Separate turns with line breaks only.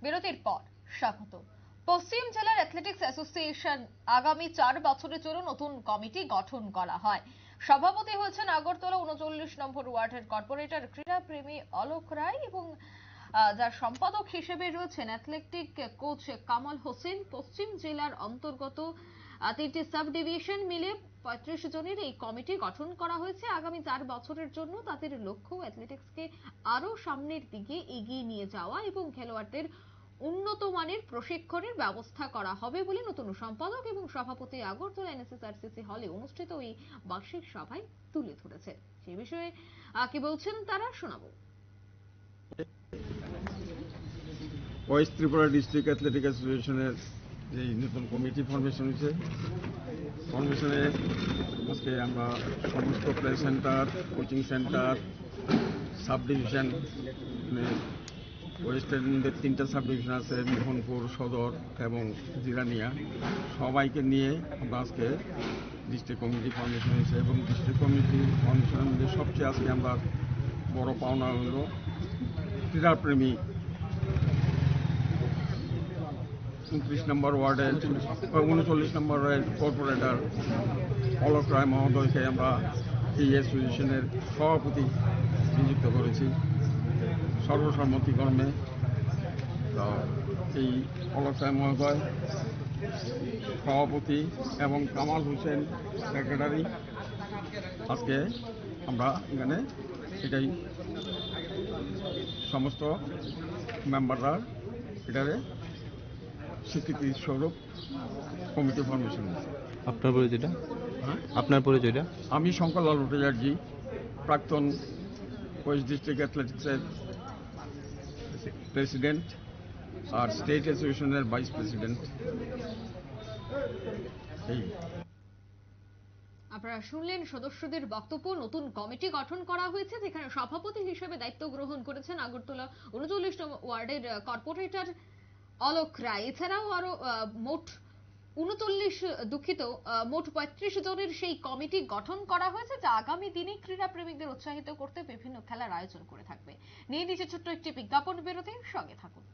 বিরতির পর স্বাগত। পশ্চিম জেলার অ্যাথলেটিক্স অ্যাসোসিয়েশন আগামী 4 বছরের জন্য নতুন কমিটি গঠন করা হয়। সভাপতি হয়েছেন আগরতলা 39 নম্বর ওয়ার্ডের কর্পোরেটর ক্রীড়াপ্রেমী অলোক রায় এবং যার সম্পাদক হিসেবে রয়েছেন অ্যাথলেটিক কোচ কামাল হোসেন। পশ্চিম জেলার অন্তর্গত 3টি সাব ডিভিশন মিলে 35 জনের এই কমিটি গঠন করা হয়েছে। আগামী 4 বছরের জন্য তাদের লক্ষ্য অ্যাথলেটিক্সকে আরো সামনের দিকে এগিয়ে নিয়ে যাওয়া এবং খেলোয়াড়দের উন্নত মানের প্রশিক্ষণের ব্যবস্থা করা হবে বলে নতুন সম্পাদক এবং সভাপতি আগরতলা এনএসএসআরসিসি হলে অনুষ্ঠিত এই বার্ষিক সভায় তুলে ধরেছে। সেই বিষয়ে কি বলছেন তারা শোনাবো।
ওয়েস্ট ত্রিপুরা ডিস্ট্রিক্ট অ্যাথলেটিক অ্যাসোসিয়েশনের যে নতুন কমিটি ফরমেশন হয়েছে, ফরমেশনে আজকে আমরা সমস্ত play centre, coaching centre, subdivision, ওয়েস্টের মধ্যে 3টা সাব ডিভিশন আছে, মোহনপুর, সদর এবং জিরানিয়া, সবাইকে নিয়ে আমরা আজকে ডিস্ট্রিক্ট কমিটি ফরমেশন হয়েছে। এবং ডিস্ট্রিক্ট কমিটি ফরমেশনের মধ্যে সবচেয়ে আজকে আমরা বড় পাওনা হল ক্রীড়াপ্রেমী 29 নম্বর ওয়ার্ডের 39 নম্বর ওয়ার্ডের কর্পোরেটর অলোক রায় মহোদয়কে আমরা এই অ্যাসোসিয়েশনের সভাপতি নিযুক্ত করেছি সর্বসম্মতিক্রমে। তো এই অলোক রায় মহোদয় সভাপতি এবং কামাল হোসেন সেক্রেটারি। আজকে আমরা এখানে এটাই সমস্ত মেম্বাররা এটারে স্বীকৃতি স্বরূপ কমিটি ফরমেশন।
আপনার পরিচয়টা? আপনার পরিচয়টা?
আমি শঙ্করলাল ভট্টাচার্য, প্রাক্তন ওয়েস্ট ডিস্ট্রিক্ট অ্যাথলেটিক্সের প্রেসিডেন্ট আর স্টেট অ্যাসোসিয়েশনের ভাইস প্রেসিডেন্ট।
আপনারা শুনলেন সদস্যদের বক্তব্য। নতুন কমিটি গঠন করা হয়েছে, যেখানে সভাপতি হিসেবে দায়িত্ব গ্রহণ করেছেন আগরতলা 39 নম্বর ওয়ার্ডের কর্পোরেটর অলোক রায়। এছাড়াও আরো মোট 35 জনের সেই কমিটি গঠন করা হয়েছে, যা আগামী দিনে ক্রীড়া প্রেমিকদের উৎসাহিত করতে বিভিন্ন খেলার আয়োজন করে থাকবে। নিয়ে নিচ্ছে ছোট্ট একটি বিজ্ঞাপন বিরতি, সঙ্গে থাকুন।